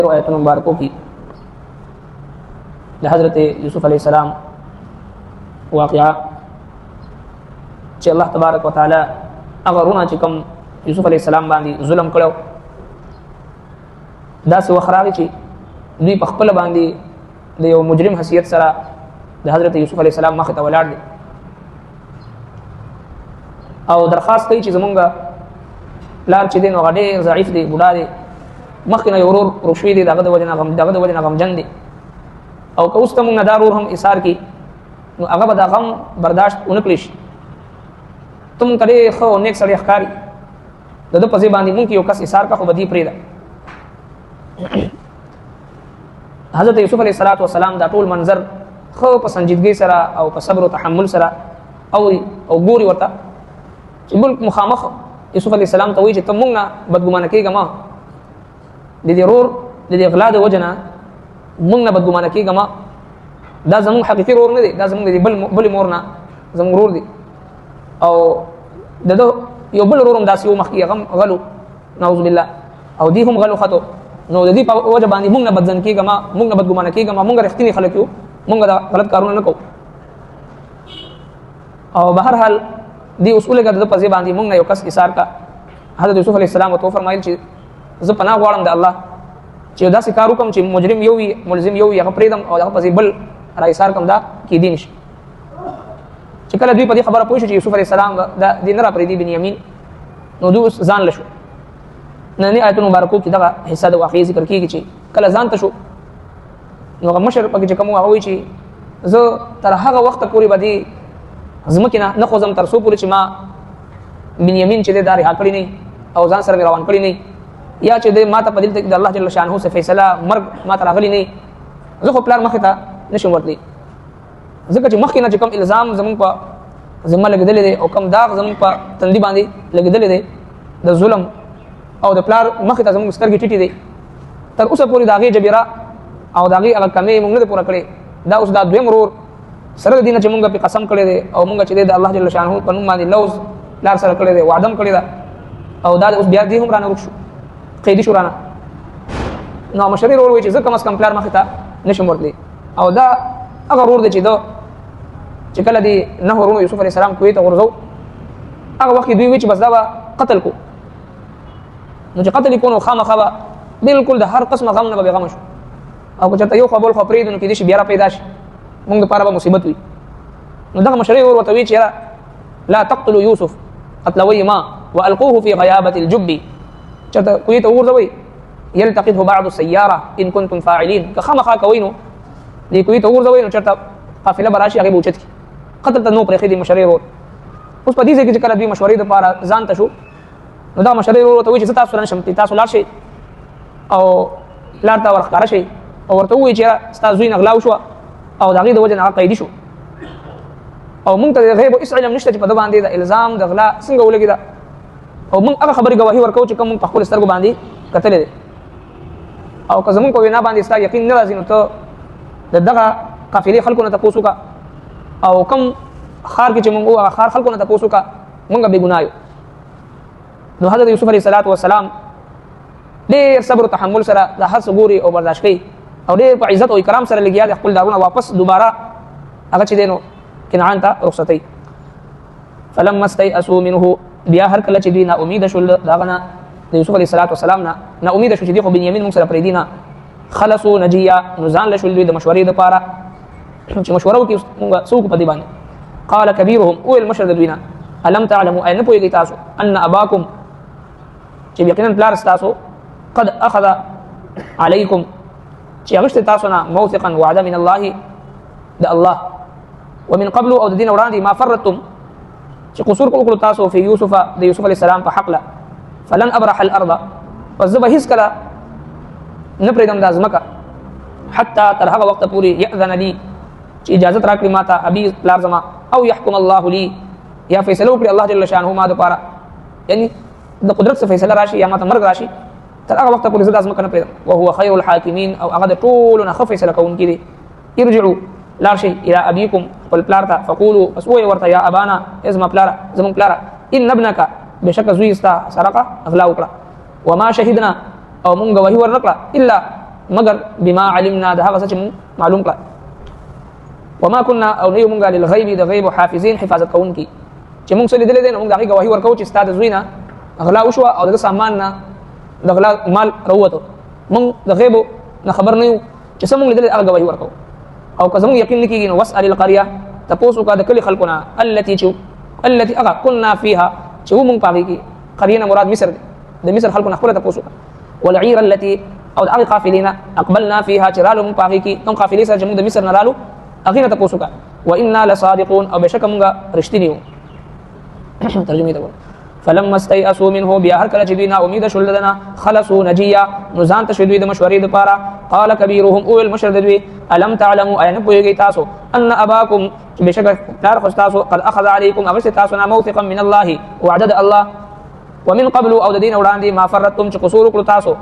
آیتونو مبارکو کی د حضرت یوسف علیہ السلام واقعا چې الله تبارک وتعالى هغه رونه چې کوم یوسف علیہ السلام باندې ظلم کړو دا څه وخراغي چې دوی په خپل باندې د یو مجرم حیثیت سره د حضرت یوسف علیہ السلام مخ ته ولاړ دي او درخواست کوي چې زمونږ پلار چې دین وغډې ضعیف دی بوډا دی مخکنه یو ورور روشوي دی دغه د وجنه غم جن دی او که اوس ته مونږ دا ورور هم ایثار کی نو هغه به دا غم برداشت ونکړي شي تم کړي خو نیک سړی ښکاری د په ځای باندې مونږ یو کس ایثار کا خو بدی پریدا حضرت یوسف علیہ السلام دا ټول منظر خو په سنجیدګۍ سره او په صبر او تحمل سره او ګوري ورته چې بل مخامخ یوسف علیہ السلام ته وایي چې ته مونږ نه بدګمانه کېږه ما د دې رور د دې غلا د وجنه مونږ نه بدګمانه کېږه ما دا زمونږ حقیقي رور نه دی دا زمونږ د بل مور نه زمونږ رور دی او دغه یو بل رور هم داسې یو مخکې غم غلو نعوذ بالله او دی هم غلو خطو نو د دې په وجه باندې مونږ نه بدځن کېږه ما مونږ نه بدګمانه کېږه ما مونږ رښتینی خلک یو مونږ دا غلط کارونه نه کوو او بهر حال دی اصول کې د پځې باندې مونږ نه یو کس ایثار کا حضرت یوسف علیہ السلام تو فرمایل چې زه پناه غواړم د الله چې دا سې کارو کوم چې مجرم یو وي ملزم یو وي هغه پریدم او هغه پځې بل را ایثار کوم دا کې دین شي چې کله دوی په دې خبره پوه شو چې یوسف علیہ السلام دا دین را پریدي بنیامین نو دوی ځان لشو نه آیتونو مبارکو کې دا حصہ د واقعي ذکر کیږي چې کله ځان ته شو نو مشر پکې چې کوم هغه وي چې زه تر هغه وخت پورې باندې زمکه نه خوځم تر څو پورې چې ما بنیامین چې د داري حاکړی نه او ځان سره روان کړی نه یا چې د ما ته په دې ته د الله جل شانه سے فیصله مرګ ما ته راغلی نه زه خو پلان مخه ته نشم ورتلی ځکه چې مخکې نه چې کوم الزام زمون په ذمہ لګیدل دي او کوم داغ زمون په تندي باندې لګیدل دي د ظلم او د پلار مخه ته زمون سترګې ټیټې دي تر اوسه پورې داغه جبیره او داغه هغه کمې موږ نه پوره کړې دا اوس دا دویم رور سره دینه چې موږ په قسم کړی دی او موږ چې د الله جل شانه په نوم باندې لوز لار سره کړی دی وعده کړی دا او دا اوس بیا دې هم رانه وښو قیدی شو رانه نو مشریر ور وی چې ځکه مس کم پلار مخه ته نشم ورتلی او دا هغه ورور دی چې دا چې کله دی نه ورونو یوسف علیہ السلام کوی ته ورزو هغه وخت دوی وی چې بس دا قتل کو نو چې قتل کو نو خامخا بالکل د هر قسم غم نه به غم شو او چې ته یو قبول خو پرې دنو کې دې شي بیا پیدا شي موږ لپاره به مصیبت وي نو دغه مشري ورته وی چې لا تقتلوا يوسف قتلوا ما والقوه في غيابه الجب چته کوی ته ورځوي يلتقطه بعض السياره ان كنتم فاعلين كخمخا کوینو دې کوی ته ورځوي نو چته قافله براشي هغه بوچت کی قتل ته نو پرې خېدي مشري ور اوس په دې ځکه چې کله دوی مشورې د لپاره ځان ته شو نو دا مشري ورته وی چې تاسو نشم تاسو لاړ شئ او لار ته ورخاره شئ او ورته وی چې تاسو زوی نغلاو شو او دغه د وجه نه قیدی شو او مونږ ته غیب او علم نشته چې په د باندې د الزام د غلا څنګه ولګی دا او مونږ هغه خبري گواهی ورکو چې کوم په خپل سترګو باندې کتلې او که زمونږ په وینا باندې ستا یقین نه راځي نو ته دغه قافلې خلکو نه تاسو کا او کوم خار کې چې مونږ هغه خار خلکو نه تاسو کا مونږ به ګنايو نو حضرت یوسف علیہ السلام ډېر صبر او تحمل سره د هر څه ګوري او برداشت کوي او ډېر په عزت او کرام سره لګیا د خپل دارونه واپس دوباره هغه چې دینو کنعان ته رخصتي فلما استيئسوا منه بیا هر کله چې دوی نا امید شول داغه د یوسف علیہ السلام نا امید شو چې دی خو بنیامین موږ سره پرې دینا خلصوا نجیا نزان لشل دوی د مشورې لپاره چې مشوره وکي موږ سوق په دی باندې قال كبيرهم او المشرد دوینا الم تعلموا ان پوی تاسو ان اباكم چې یقینا پلار تاسو قد اخذ عليكم چې هغه تاسو نه موثقا وعده من الله د الله ومن قبل او د دین وړاندې ما فرتم چې قصور کول تاسو په یوسف د یوسف علی السلام په حق له فلن ابرح الارض فذب هیڅ کله نه پرېدم د ازمکه حتى تر هغه وخت پورې یاذن لي چې اجازه راکړي ماته ابي لازمه او يحكم الله لي یا فیصله وکړي الله جل شانه ما د پاره یعنی د قدرت څخه فیصله راشي یا ماته مرګ راشي تر هغه وخت پورې زه د ازمکه نه پرېدم وهو خير الحاکمین او هغه د ټول نه خو فیصله کوونکی دی ارجعوا لا شيء الى ابيكم والبلارتا فقولوا اسوي ورتا يا ابانا ازما بلارا زمون بلارا ان ابنك بشك زويستا سرقه اغلا وکړه وما شهدنا او مونږ وحي ورنکړه الا مگر بما علمنا ده هغه څه چې معلوم کړه وما كنا او نه مونږه للغیب د غیب حافظین حفاظت کوونکی چې مونږ څه لیدل دي نو مونږ دغه گواهی ورکو چې استاد زوینا غلا وشو او د سامان نه د غلا مال راوته مونږ د غیب نه خبر نه یو چې څه مونږ لیدل هغه گواهی ورکو او که زموږ یقین نکېږي نو واسأل القريه تاسو کا د کلی خلقنا التي اغا كنا فيها چې مونږ پاږي کې قريه مراد مصر د مصر خلقنا خپل تاسو والعير التي او د قافلين اقبلنا فيها چرالو مونږ پاږي کې کوم قافلې سره چې مونږ د مصر نه رالو اغینه تاسو کا وانا لصادقون او بشک مونږه رښتینی یو ترجمه ده فلما استيئسوا منه بیا هر کله چې دوی نا امید شول دنا خلصوا نجيا نزان تشدوی د مشورې د پاره قال كبيرهم او المشرد دوی الم تعلموا اين پویږي تاسو ان اباكم بشک دار خو تاسو قد اخذ عليكم امر تاسو نا موثقا من الله وعدد الله ومن قبل او د دین وړاندې ما فرتم چې قصور کړو تاسو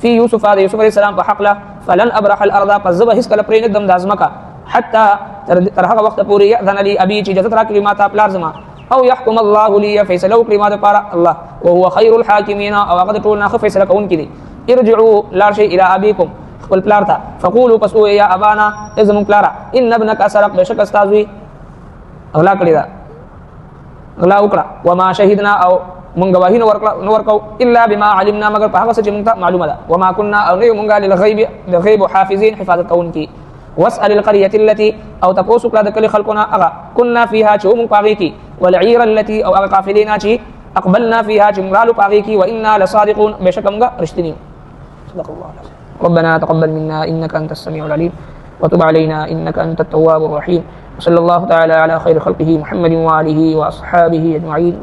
في يوسف عليه يوسف عليه السلام په حق له فلن ابرح الارض فذب هس کله پرې ندم د ازمکه حتى تر هغه وخت پورې يأذن لي ابي چې اجازه راکړي ما ته پلار زما او يحكم الله لي فيصله كلمه ده پارا الله وهو خير الحاكمين او هغه ټول نه فیصله کوونکی دي ارجعوا لا شيء الى ابيكم خپل پلار ته فقولوا پسو يا ابانا اذن پلارا ان ابنك سرق بشک استاذوي غلا کړی دا غلا وکړه وما شهدنا او مونږ گواهی نو ورکو الا بما علمنا مگر په هغه څه چې مونږ معلومه ده وما كنا او نه مونږه للغيب حافظين حفاظت کوونکی واسأل القرية التي او تپوسو کړه د کلی خلقنا اغا كنا فيها چې مونږ پاږي کی والعير التي او اغا قافلینا چې اقبلنا فيها چې مونږ پاږي کی وانا لصادقون بشک مونږ رښتینی صدق الله ربنا تقبل منا انك انت السميع العليم وتب علينا انك انت التواب الرحيم وصلى الله تعالى على خير خلقه محمد وآله واصحابه اجمعين